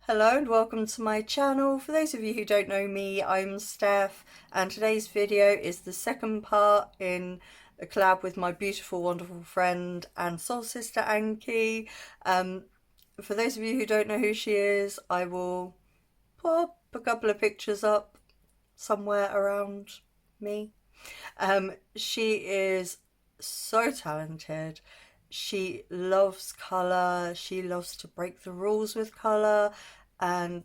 Hello and welcome to my channel. For those of you who don't know me, I'm Steph, and today's video is the second part in a collab with my beautiful, wonderful friend and soul sister Annki. For those of you who don't know who she is, I will pop a couple of pictures up somewhere around me. She is so talented. She loves colour, she loves to break the rules with colour, and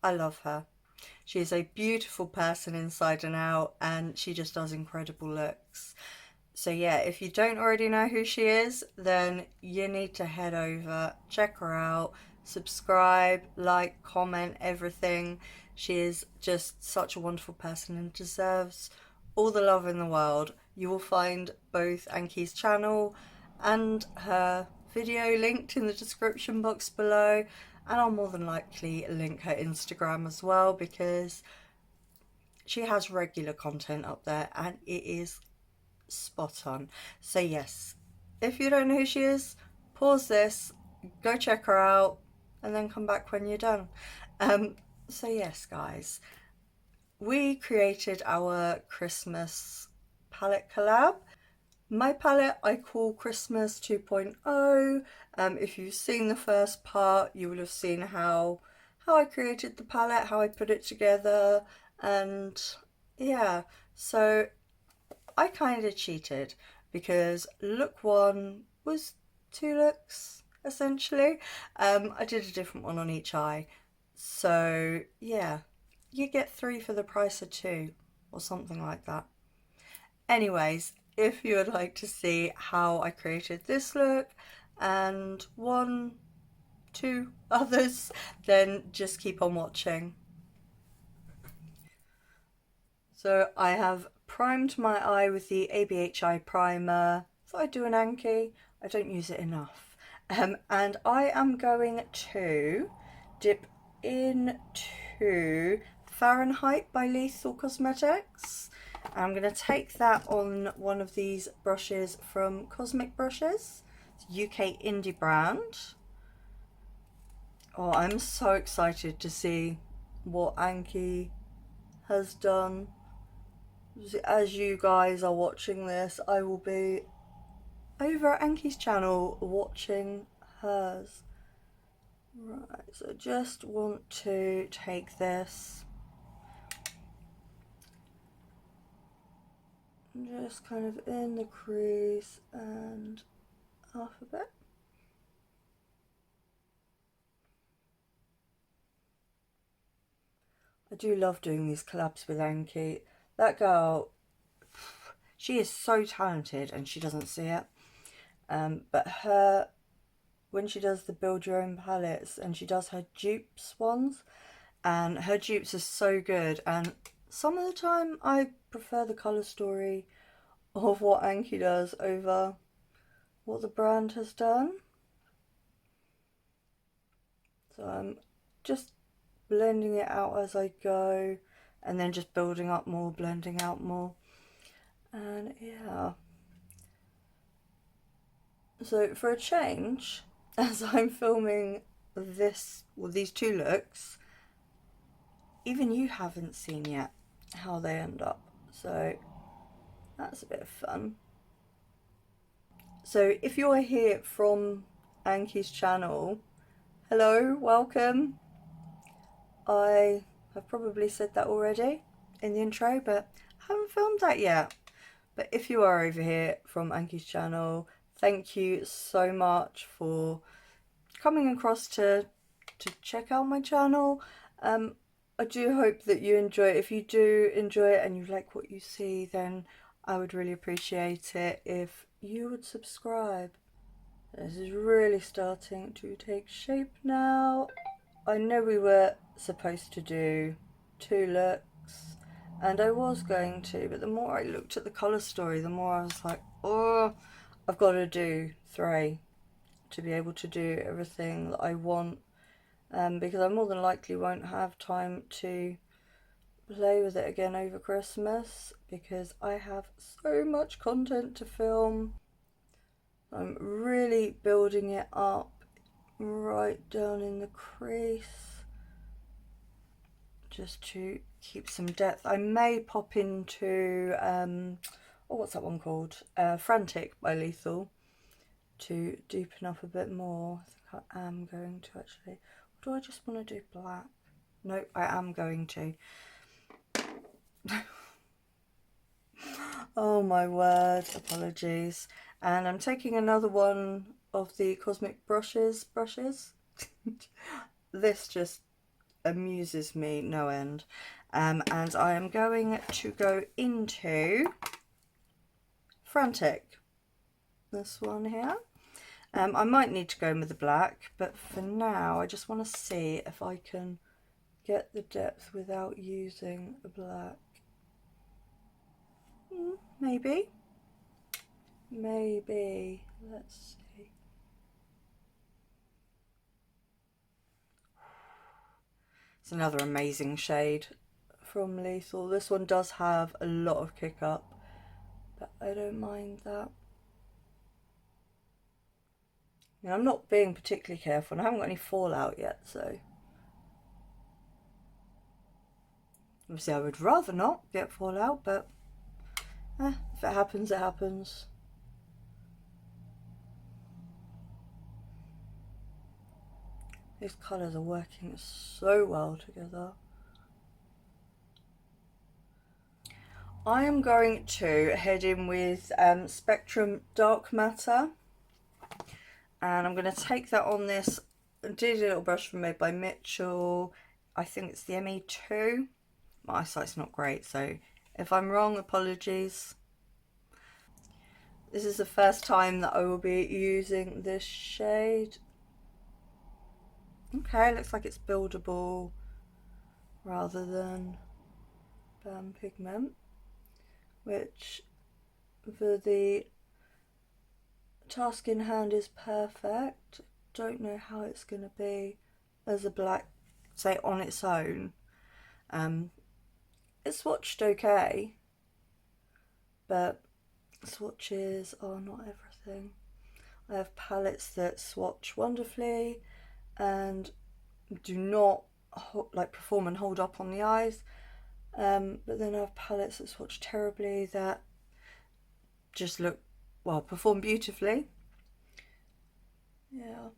I love her. She is a beautiful person inside and out, and she just does incredible looks. So yeah, if you don't already know who she is, then you need to head over, check her out, subscribe, like, comment, everything. She is just such a wonderful person and deserves all the love in the world. You will find both Annki's channel and her video linked in the description box below, and I'll more than likely link her Instagram as well because she has regular content up there and it is spot on. So yes, if you don't know who she is, pause this, go check her out, and then come back when you're done. So yes, guys, we created our Christmas palette collab. My palette I call Christmas 2.0. If you've seen the first part, you will have seen how I created the palette, how I put it together, and yeah, so I kind of cheated because look one was two looks essentially. I did a different one on each eye, so yeah, you get three for the price of two or something like that. Anyways, if you would like to see how I created this look and two others, then just keep on watching. So I have primed my eye with the ABHI primer. Thought I'd do an Annki. I don't use it enough. And I am going to dip into Fahrenheit by Lethal Cosmetics. I'm going to take that on one of these brushes from Cosmic Brushes. It's UK indie brand. Oh, I'm so excited to see what Annki has done. As you guys are watching this, I will be over at Annki's channel watching hers. Right, so I just want to take this just kind of in the crease and off a bit. I do love doing these collabs with Annki. That girl, she is so talented and she doesn't see it. But when she does the build your own palettes and she does her dupes ones, and her dupes are so good, and some of the time I prefer the colour story of what Annki does over what the brand has done. So I'm just blending it out as I go and then just building up more, blending out more, and yeah. So for a change, as I'm filming these two looks, even you haven't seen yet how they end up, so that's a bit of fun. So if you're here from Annki's channel, hello, welcome. I have probably said that already in the intro, but I haven't filmed that yet. But if you are over here from Annki's channel, thank you so much for coming across to check out my channel. I do hope that you enjoy it. If you do enjoy it and you like what you see, then I would really appreciate it if you would subscribe. This is really starting to take shape now. I know we were supposed to do two looks, and I was going to, but the more I looked at the colour story, the more I was like, oh, I've got to do three to be able to do everything that I want, because I more than likely won't have time to play with it again over Christmas because I have so much content to film. I'm really building it up, right down in the crease, just to keep some depth. I may pop into, oh, what's that one called? Frantic by Lethal, to deepen up a bit more. I think I am going to actually. Or do I just want to do black? No, I am going to. Oh my word, apologies. And I'm taking another one of the Cosmic brushes. This just amuses me no end. And I am going to go into Frantic, this one here. I might need to go in with the black, but for now I just want to see if I can get the depth without using the black. Maybe. Let's see. It's another amazing shade from Lethal. This one does have a lot of kick up, but I don't mind that. I'm not being particularly careful, and I haven't got any fallout yet, so obviously I would rather not get fallout, but if it happens, it happens. These colours are working so well together. I am going to head in with Spectrum Dark Matter, and I'm going to take that on this Diddy Little brush from Made by Mitchell. I think it's the ME2. My eyesight's not great, so if I'm wrong, apologies. This is the first time that I will be using this shade. Okay, looks like it's buildable rather than Bam Pigment, which for the task in hand is perfect. Don't know how it's going to be as a black, say, on its own. It's swatched okay, but swatches are not everything. I have palettes that swatch wonderfully and do not perform and hold up on the eyes, but then I have palettes that swatch terribly that just look, well, perform beautifully. Yeah.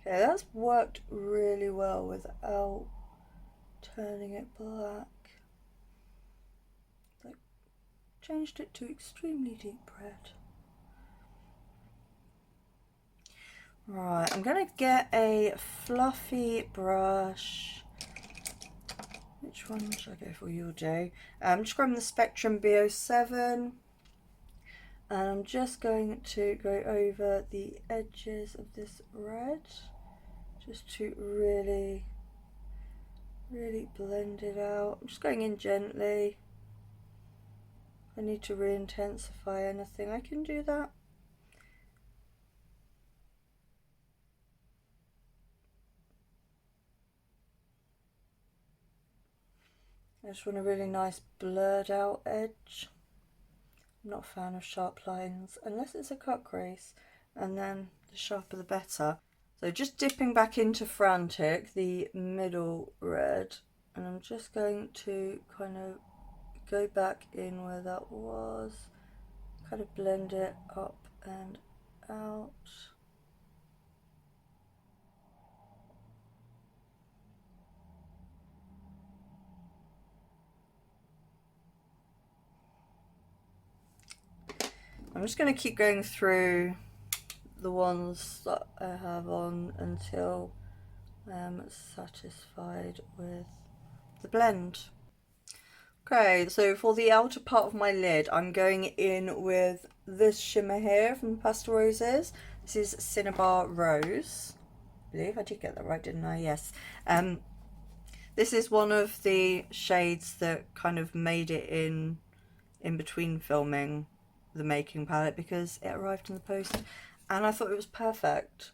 Okay, that's worked really well without turning it black. I changed it to extremely deep red. Right, I'm going to get a fluffy brush. Which one should I go for? You'll do. I'm just grabbing the Spectrum B07. And I'm just going to go over the edges of this red, just to really blend it out. I'm just going in gently. If I need to re-intensify anything, I can do that. I just want a really nice blurred out edge. I'm not a fan of sharp lines unless it's a cut crease, and then the sharper the better. So just dipping back into Frantic, the middle red, and I'm just going to kind of go back in where that was, kind of blend it up and out. I'm just going to keep going through the ones that I have on until I'm satisfied with the blend. Okay, so for the outer part of my lid, I'm going in with this shimmer here from Pastel Roses. This is Cinnabar Rose. I believe I did get that right, didn't I? Yes. This is one of the shades that kind of made it in between filming the making palette, because it arrived in the post and I thought it was perfect.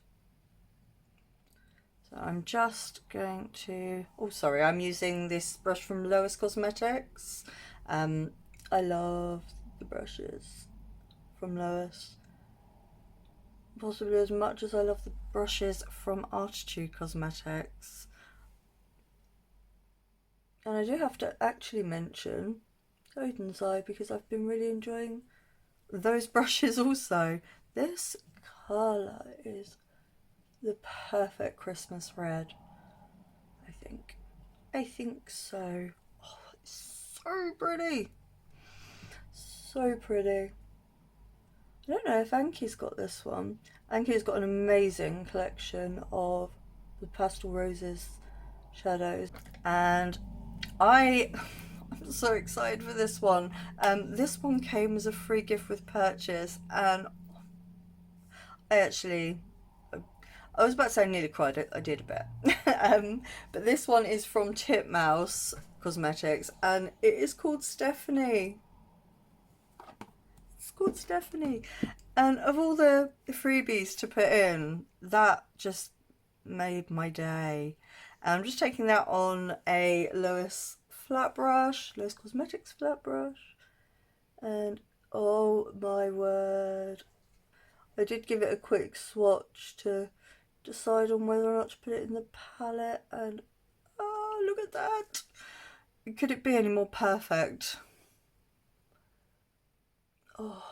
So I'm just going to, oh sorry, I'm using this brush from Lois Cosmetics. I love the brushes from Lois. Possibly as much as I love the brushes from Artitude Cosmetics. And I do have to actually mention Odin's Eye because I've been really enjoying those brushes also. This colour is the perfect Christmas red, I think. I think so. Oh, it's so pretty. So pretty. I don't know if Anki's got this one. Anki's got an amazing collection of the Pastel Roses shadows, and I'm so excited for this one. This one came as a free gift with purchase, and I was about to say I nearly cried. I did a bit. But this one is from Titmouse Cosmetics, and it is called Stephanie. It's called Stephanie. And of all the freebies to put in, that just made my day. And I'm just taking that on a Lois flat brush, Lois Cosmetics flat brush. And oh my word. I did give it a quick swatch to decide on whether or not to put it in the palette, and oh, look at that. Could it be any more perfect? Oh.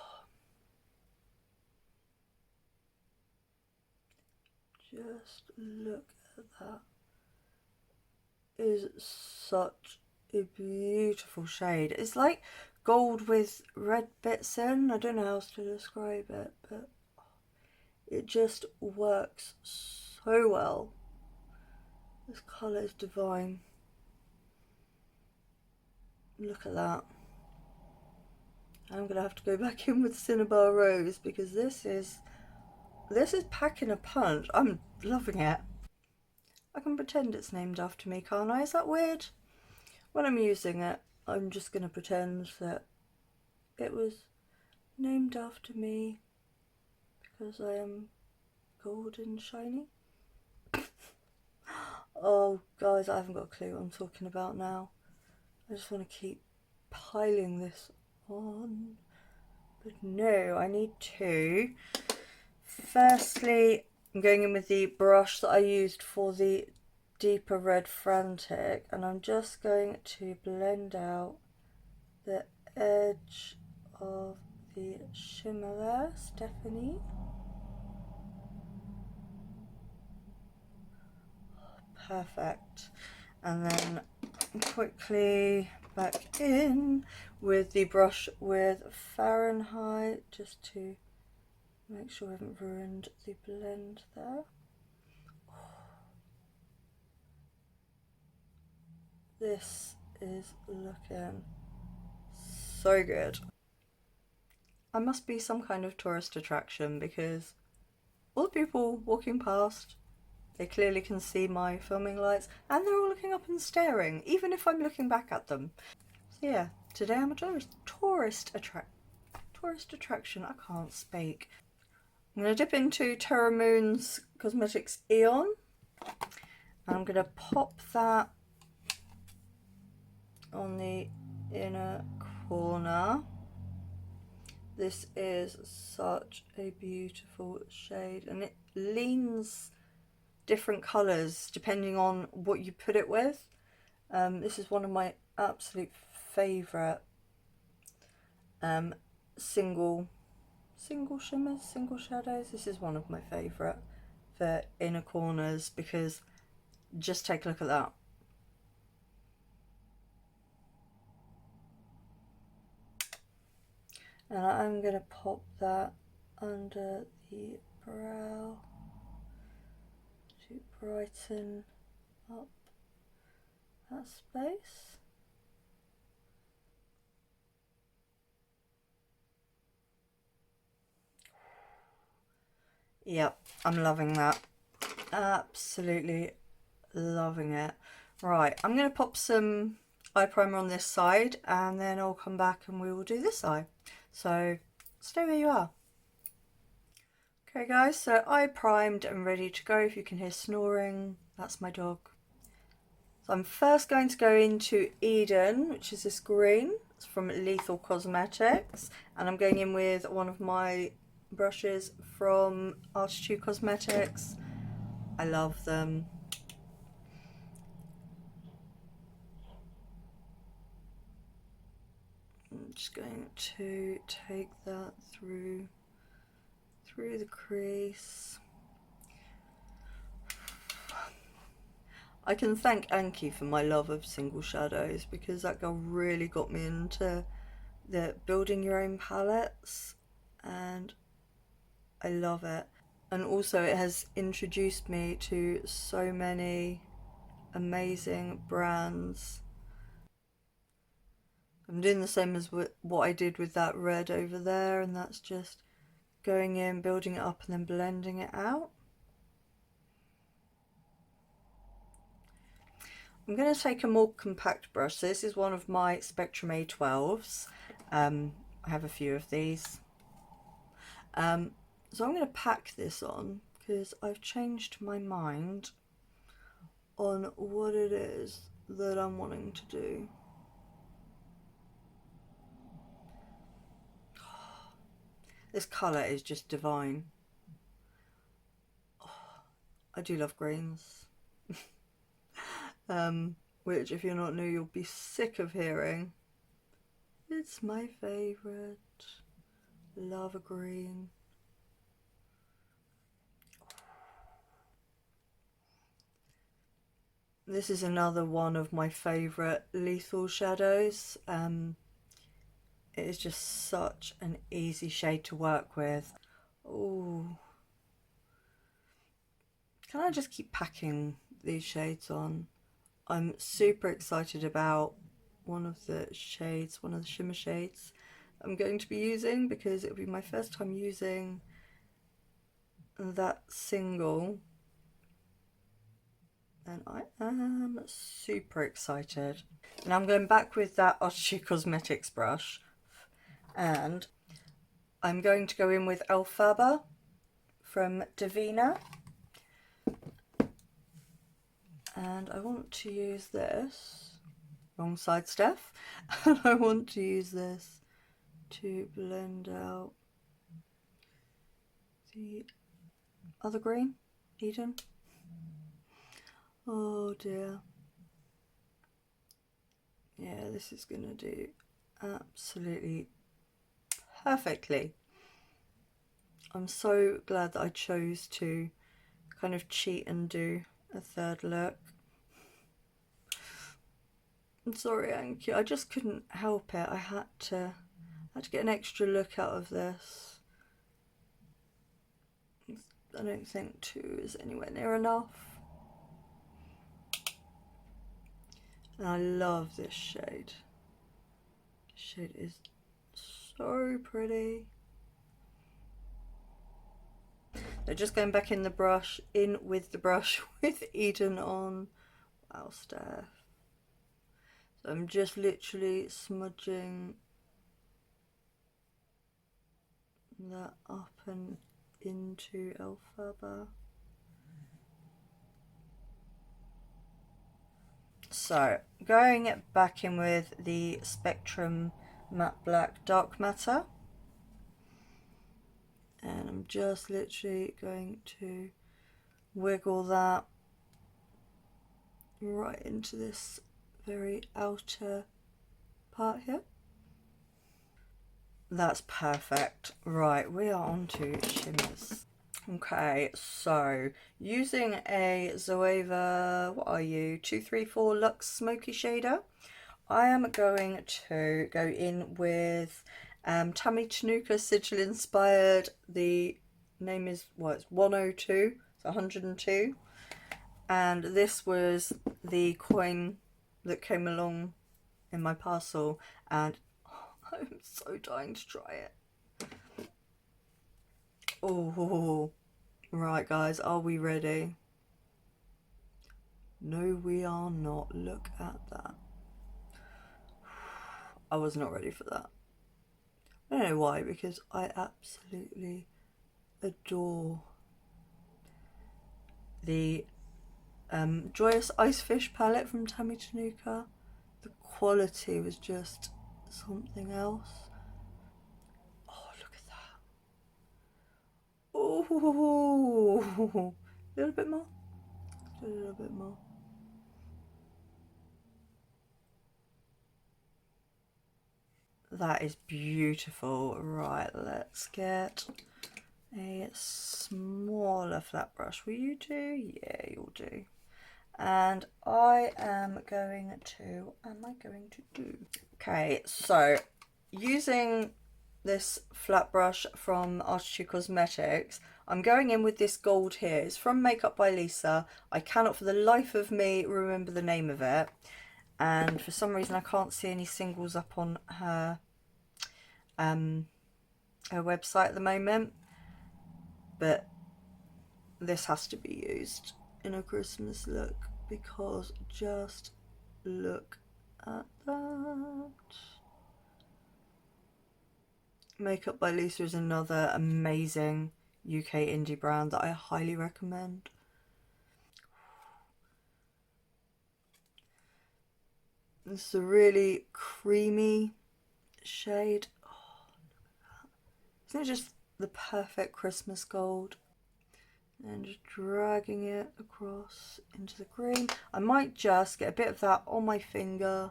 Just look at that. It is such a beautiful shade. It's like gold with red bits in. I don't know how else to describe it, but it just works so well. This colour is divine. Look at that. I'm gonna have to go back in with Cinnabar Rose because this is packing a punch. I'm loving it. I can pretend it's named after me, can't I? Is that weird? When I'm using it, I'm just gonna pretend that it was named after me because I am golden shiny. Oh guys, I haven't got a clue what I'm talking about now. I just want to keep piling this on, but no, I need to. Firstly, I'm going in with the brush that I used for the deeper red Frantic, and I'm just going to blend out the edge of the shimmer there, Stephanie. Perfect. And then quickly back in with the brush with Fahrenheit, just to make sure I haven't ruined the blend there. This is looking so good. I must be some kind of tourist attraction because all the people walking past, they clearly can see my filming lights, and they're all looking up and staring, even if I'm looking back at them. So yeah, today I'm a tourist attraction. I can't speak. I'm going to dip into Terra Moons Cosmetics Eon. I'm going to pop that on the inner corner. This is such a beautiful shade, and it leans different colours depending on what you put it with. This is one of my absolute favourite single shimmers, single shadows. This is one of my favourite for inner corners because just take a look at that. And I'm going to pop that under the brow to brighten up that space. Yep, I'm loving that. Absolutely loving it. Right, I'm going to pop some eye primer on this side and then I'll come back and we will do this eye. So stay where you are. Okay guys, so eye primed and ready to go. If you can hear snoring, that's my dog. So I'm first going to go into Eden, which is this green. It's from Lethal Cosmetics, and I'm going in with one of my brushes from Artitude Cosmetics. I love them. I'm just going to take that through the crease. I can thank Annki for my love of single shadows, because that girl really got me into the building your own palettes, and I love it. And also it has introduced me to so many amazing brands. I'm doing the same as what I did with that red over there, and that's just going in, building it up, and then blending it out. I'm going to take a more compact brush. So this is one of my Spectrum A12s. I have a few of these. So I'm going to pack this on, because I've changed my mind on what it is that I'm wanting to do. This colour is just divine. Oh, I do love greens. Which, if you're not new, you'll be sick of hearing. It's my favourite. Lava green. This is another one of my favourite Lethal shadows. It is just such an easy shade to work with. Oh, can I just keep packing these shades on? I'm super excited about one of the shades, one of the shimmer shades I'm going to be using, because it'll be my first time using that single, and I am super excited. And I'm going back with that Artitude Cosmetics brush, and I'm going to go in with Elphaba from Devinah, and I want to use this, wrong side Steph, and I want to use this to blend out the other green, Eden. Oh dear. Yeah, this is gonna do absolutely perfectly. I'm so glad that I chose to kind of cheat and do a third look. I'm sorry, Annki, I just couldn't help it. I had to get an extra look out of this. I don't think 2 is anywhere near enough. And I love this shade. This shade is so pretty. So just going back in the brush, in with the brush with Eden on. Wow, Steph. So I'm just literally smudging that up and into Elphaba. So going back in with the Spectrum Matte Black Dark Matter, and I'm just literally going to wiggle that right into this very outer part here. That's perfect. Right, we are on to shimmers. Okay, so using a Zoeva, what are you, 234 Luxe Smoky Shader, I am going to go in with Tammy Tanuka Sigil inspired. The name is, well, it's 102, it's 102. And this was the coin that came along in my parcel, and I'm so dying to try it. Oh, right guys, are we ready? No, we are not. Look at that. I was not ready for that. I don't know why, because I absolutely adore the Joyous Ice Fish palette from Tammy Tanuka. The quality was just something else. Oh, look at that. Oh, a little bit more. A little bit more. That is beautiful. Right, let's get a smaller flat brush. Will you do? Yeah, you'll do. And I am going to, do? Okay, so using this flat brush from Artitude Cosmetics, I'm going in with this gold here. It's from Makeup by Lisa. I cannot for the life of me remember the name of it. And for some reason I can't see any singles up on her website at the moment, but this has to be used in a Christmas look because just look at that. Makeup by Lisa is another amazing UK indie brand that I highly recommend. This is a really creamy shade. Oh, look at that. Isn't it just the perfect Christmas gold? And just dragging it across into the green. I might just get a bit of that on my finger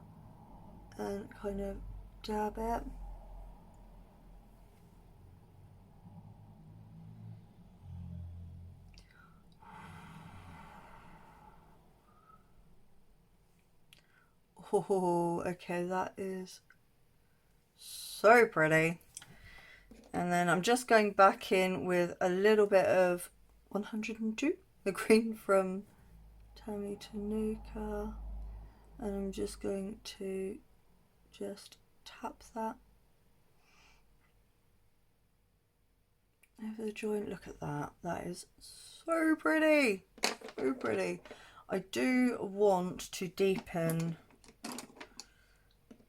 and kind of dab it. Oh, okay, that is so pretty. And then I'm just going back in with a little bit of 102, the green from Tammy, Tanuka, and I'm just going to just tap that over the joint. Look at that. That is so pretty. So pretty. I do want to deepen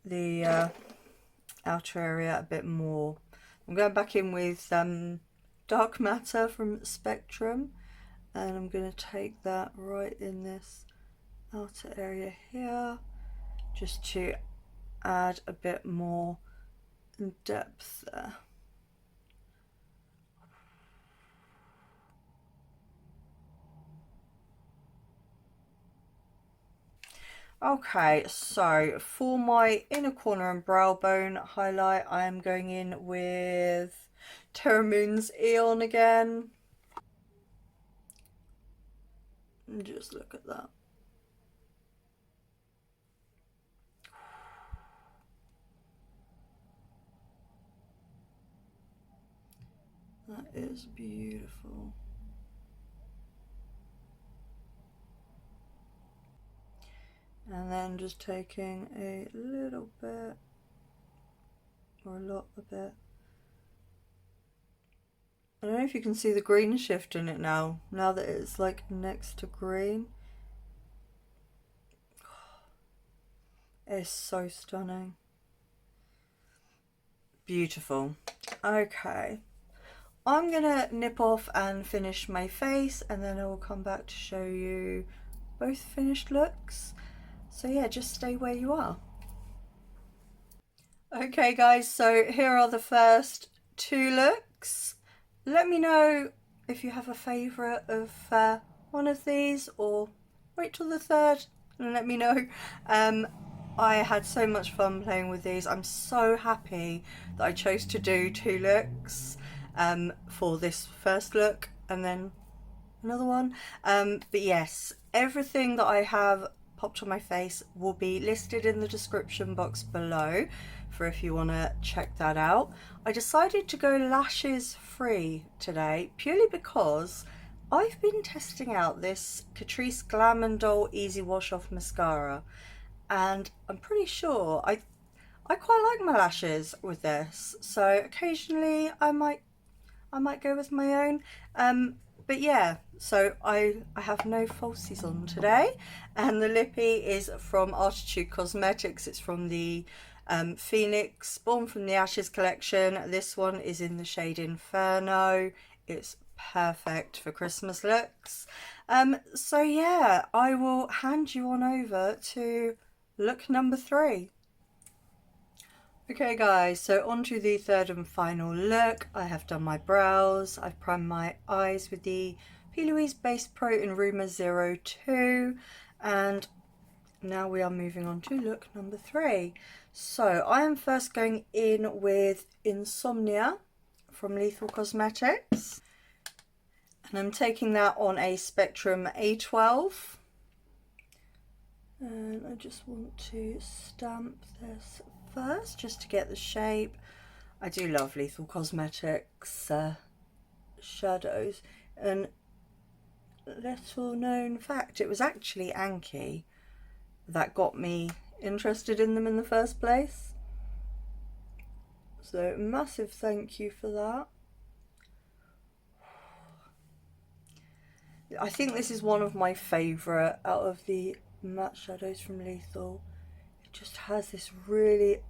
the outer area a bit more. I'm going back in with Dark Matter from Spectrum, and I'm going to take that right in this outer area here just to add a bit more depth there. Okay, so for my inner corner and brow bone highlight, I am going in with Terra Moons Eon again. And just look at that. That is beautiful. And then just taking a little bit, or a lot of it. I don't know if you can see the green shift in it now that it's like next to green. It's so stunning. Beautiful. Okay. I'm gonna nip off and finish my face, and then I will come back to show you both finished looks. So yeah, just stay where you are. Okay guys, so here are the first two looks. Let me know if you have a favourite of one of these, or wait till the third and let me know. I had so much fun playing with these. I'm so happy that I chose to do two looks for this first look and then another one. But yes, everything that I have popped on my face will be listed in the description box below for if you want to check that out. I decided to go lashes free today purely because I've been testing out this Catrice Glam & Doll Easy Wash Off Mascara, and I'm pretty sure I quite like my lashes with this, so occasionally I might go with my own. But yeah, so I have no falsies on today, and the lippy is from Artitude Cosmetics. It's from the Phoenix Born from the Ashes collection. This one is in the shade Inferno. It's perfect for Christmas looks. So yeah, I will hand you on over to look number 3. Okay guys, so on to the third and final look. I have done my brows, I've primed my eyes with the P. Louise Base Pro in Rumour 02, and now we are moving on to look number 3. So I am first going in with Insomnia from Lethal Cosmetics, and I'm taking that on a Spectrum A12. And I just want to stamp this first just to get the shape. I do love Lethal Cosmetics shadows, and little known fact, it was actually Annki that got me interested in them in the first place, so massive thank you for that. I think this is one of my favourite out of the matte shadows from Lethal. It just has this really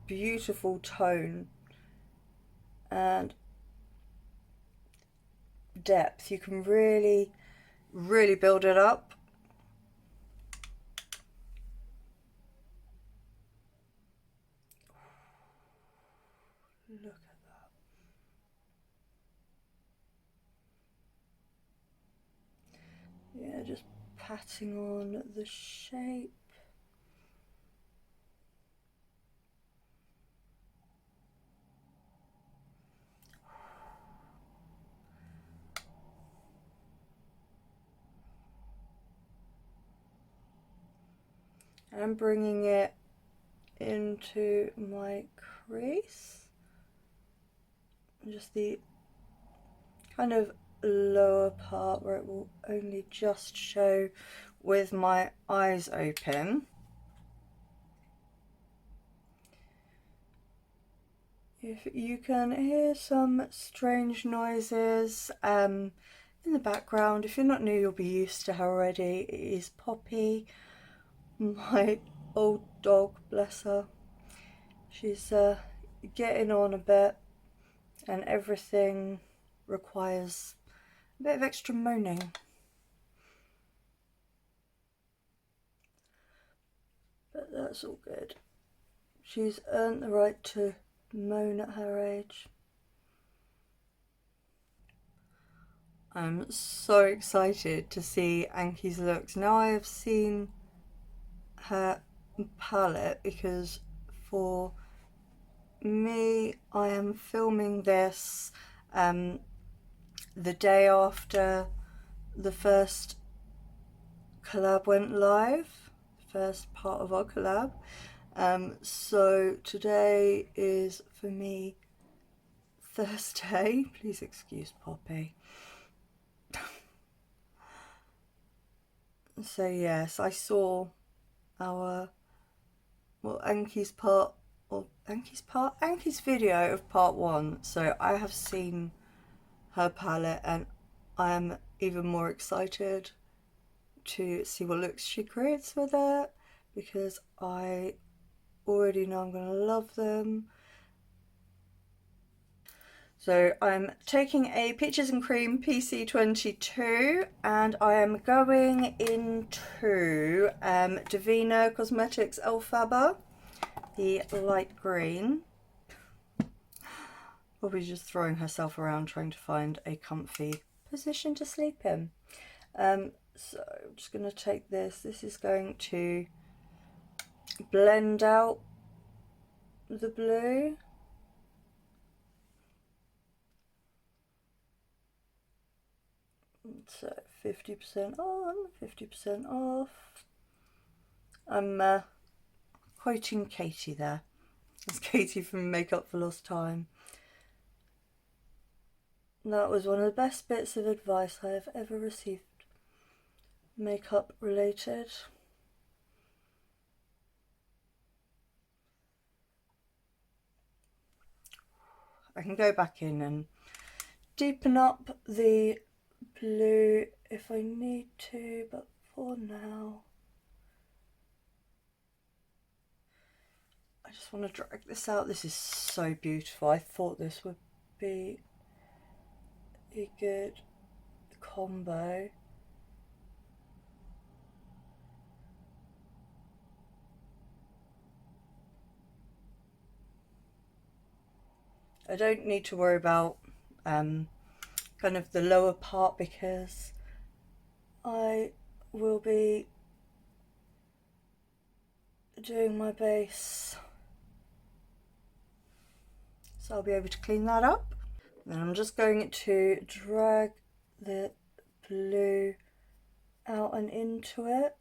beautiful tone and depth. You can really build it up. Look at that. Yeah, just patting on the shape. I'm bringing it into my crease, just the kind of lower part where it will only just show with my eyes open. If you can hear some strange noises in the background, if you're not new, you'll be used to her already. It is Poppy, my old dog, bless her. She's getting on a bit, and everything requires a bit of extra moaning. But that's all good. She's earned the right to moan at her age. I'm so excited to see Annki's looks. Now I have seen her palette, because for me, I am filming this the day after the first collab went live, first part of our collab. So today is for me Thursday. Please excuse Poppy. So yes, I saw our, well, Annki's video of part 1. So I have seen her palette, and I am even more excited to see what looks she creates with it, because I already know I'm gonna love them. So I'm taking a Peaches and Cream PC22, and I am going into Devinah Cosmetics Elphaba, the light green. Probably just throwing herself around trying to find a comfy position to sleep in. So I'm just going to take this. This is going to blend out the blue. So 50% on, 50% off. I'm quoting Katie there. That's Katie from Make Up for Lost Time. That was one of the best bits of advice I have ever received, makeup related. I can go back in and deepen up the blue if I need to, but for now I just want to drag this out. This is so beautiful. I thought this would be a good combo. I don't need to worry about kind of the lower part because I will be doing my base, so I'll be able to clean that up. Then I'm just going to drag the blue out and into it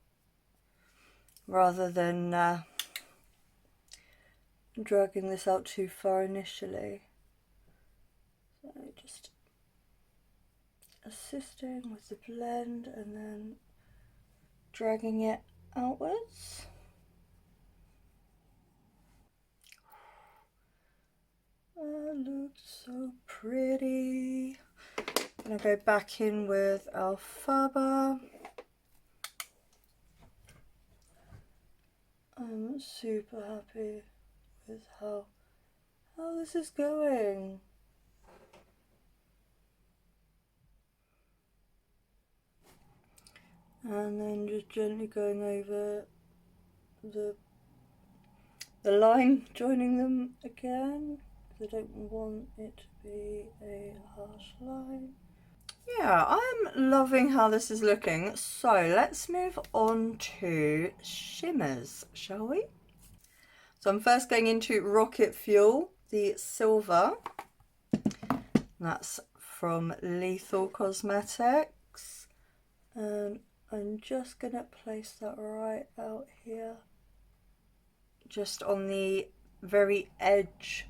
rather than dragging this out too far initially. So just assisting with the blend and then dragging it outwards. That looks so pretty. I'm going to go back in with Elphaba. I'm super happy with how this is going. And then just gently going over the line, joining them again. I don't want it to be a harsh line. Yeah, I'm loving how this is looking. So let's move on to shimmers, shall we? So I'm first going into Rocket Fuel, the silver. That's from Lethal Cosmetics. And I'm just going to place that right out here. Just on the very edge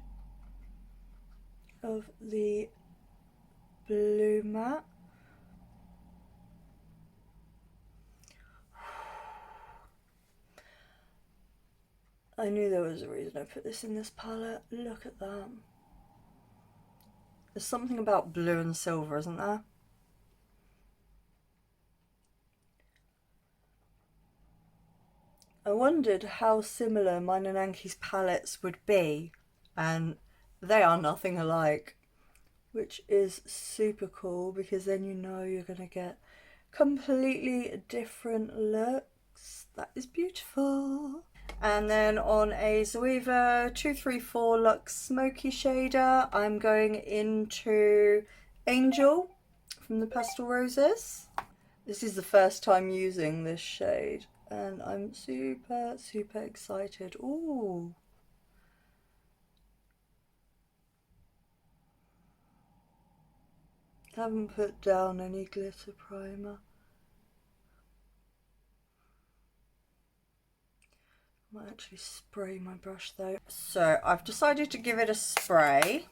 of the blue matte. I knew there was a reason I put this in this palette. Look at that. There's something about blue and silver, isn't there? I wondered how similar mine and Annki's palettes would be, and they are nothing alike, which is super cool because then you know you're going to get completely different looks. That is beautiful. And then on a Zoeva 234 Luxe Smoky Shader, I'm going into Angel from the Pastel Roses. This is the first time using this shade and I'm super, super excited. Ooh. Haven't put down any glitter primer. Might actually spray my brush though. So I've decided to give it a spray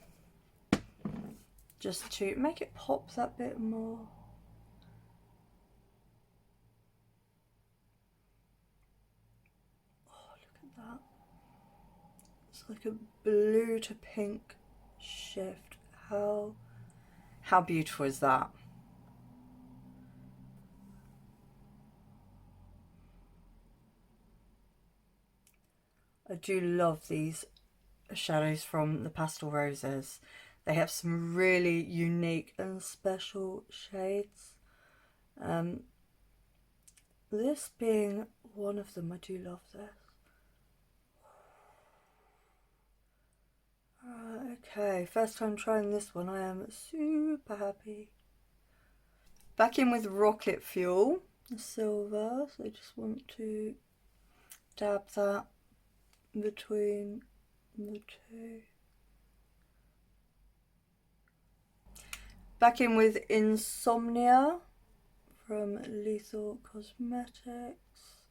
just to make it pop that bit more. Oh, look at that. It's like a blue to pink shift. How beautiful is that? I do love these shadows from the Pastel Roses. They have some really unique and special shades. This being one of them, I do love this. Okay, first time trying this one, I am super happy. Back in with Rocket Fuel, the silver, so I just want to dab that between the two. Back in with Insomnia from Lethal Cosmetics,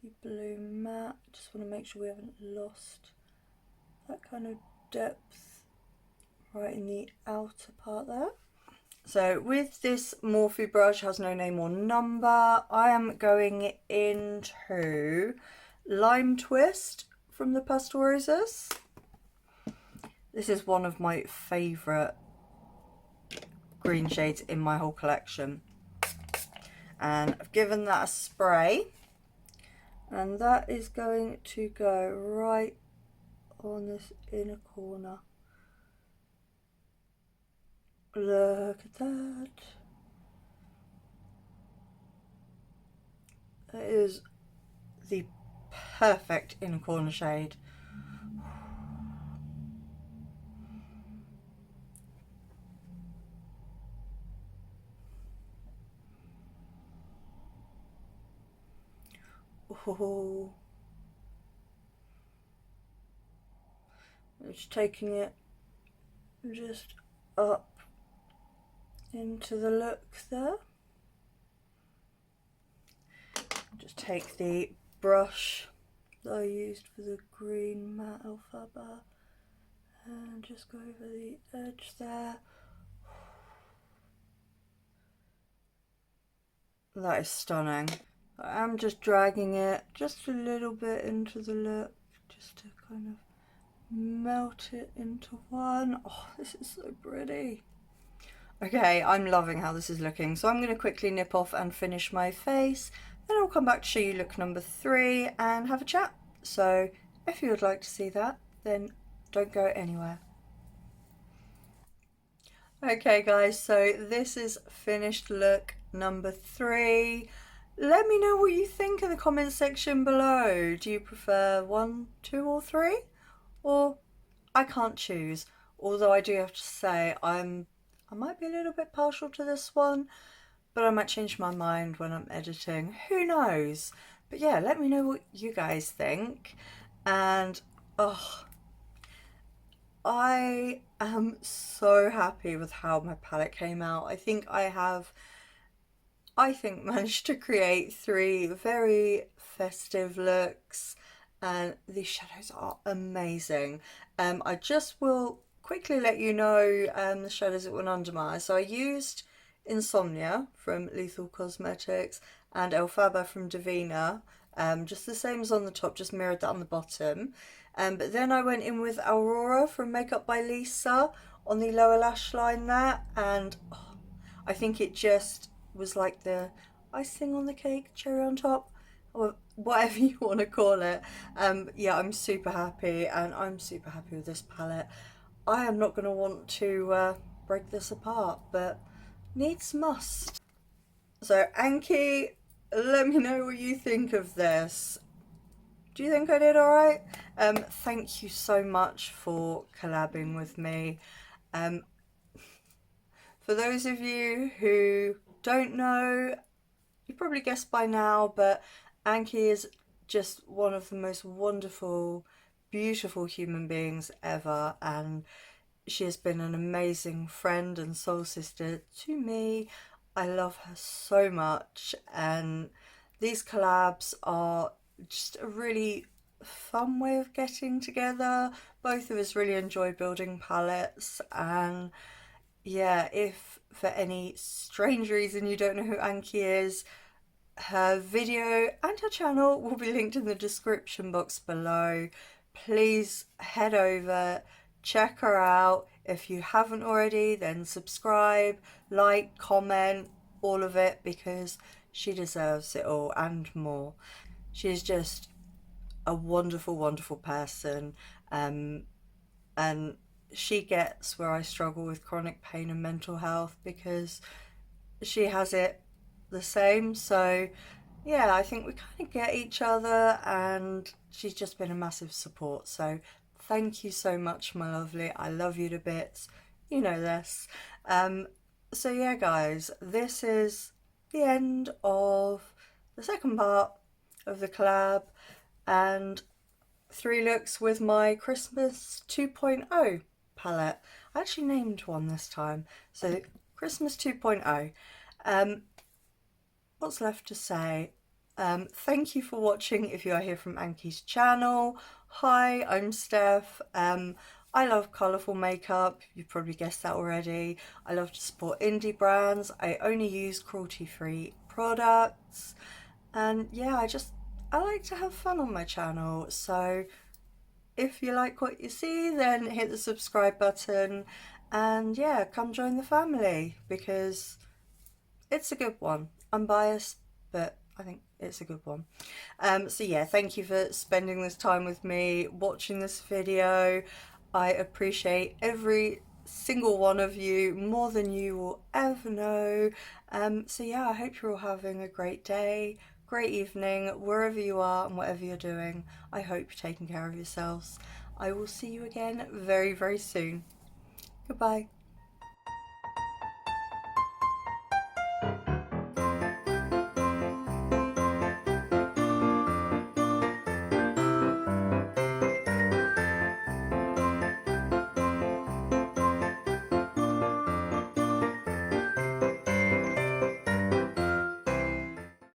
the blue matte. Just want to make sure we haven't lost that kind of depth right in the outer part there. So with this Morphe brush, has no name or number, I am going into Lime Twist from the Pastel Roses. This is one of my favourite green shades in my whole collection. And I've given that a spray. And that is going to go right on this inner corner. Look at that. That is the perfect inner corner shade. Oh, just taking it just up into the look there. Just take the brush that I used for the green matte Elphaba and just go over the edge there. That is stunning. I'm just dragging it just a little bit into the look, just to kind of melt it into one. Oh, this is so pretty. Okay, I'm loving how this is looking, so I'm going to quickly nip off and finish my face, then I'll come back to show you look number 3 and have a chat. So if you would like to see that, then don't go anywhere. Okay guys, so this is finished look number 3. Let me know what you think in the comment section below. Do you prefer 1, 2 or 3? Or I can't choose. Although I do have to say I might be a little bit partial to this one, but I might change my mind when I'm editing. Who knows? But yeah, let me know what you guys think. And oh, I am so happy with how my palette came out. I think managed to create 3 very festive looks, and these shadows are amazing. I just will quickly let you know the shadows that went under my eyes. So I used Insomnia from Lethal Cosmetics and Elphaba from Devinah, just the same as on the top, just mirrored that on the bottom. But then I went in with Aurora from Makeup by Lisa on the lower lash line there, and oh, I think it just was like the icing on the cake, cherry on top, or whatever you want to call it. Yeah, I'm super happy, and I'm super happy with this palette. I am not going to want to break this apart, but needs must. So Annki, let me know what you think of this. Do you think I did alright? Thank you so much for collabing with me. For those of you who don't know, you probably guessed by now, but Annki is just one of the most wonderful, beautiful human beings ever, and she has been an amazing friend and soul sister to me. I love her so much, and these collabs are just a really fun way of getting together. Both of us really enjoy building palettes, and yeah, if for any strange reason you don't know who Annki is, her video and her channel will be linked in the description box below. Please head over, check her out. If you haven't already, then subscribe, like, comment, all of it, because she deserves it all and more. She is just a wonderful, wonderful person, and she gets where I struggle with chronic pain and mental health, because she has it the same. So yeah, I think we kind of get each other, and she's just been a massive support. So thank you so much, my lovely. I love you to bits. You know this. So yeah, guys, this is the end of the second part of the collab, and 3 looks with my Christmas 2.0 palette. I actually named one this time. So Christmas 2.0. What's left to say? Thank you for watching if you are here from Annki's channel. Hi, I'm Steph. I love colourful makeup, you've probably guessed that already. I love to support indie brands. I only use cruelty-free products. And yeah, I like to have fun on my channel. So if you like what you see, then hit the subscribe button. And yeah, come join the family, because it's a good one. I'm biased, but I think it's a good one. So yeah, thank you for spending this time with me, watching this video. I appreciate every single one of you more than you will ever know. So yeah, I hope you're all having a great day, great evening, wherever you are and whatever you're doing. I hope you're taking care of yourselves. I will see you again very, very soon. Goodbye.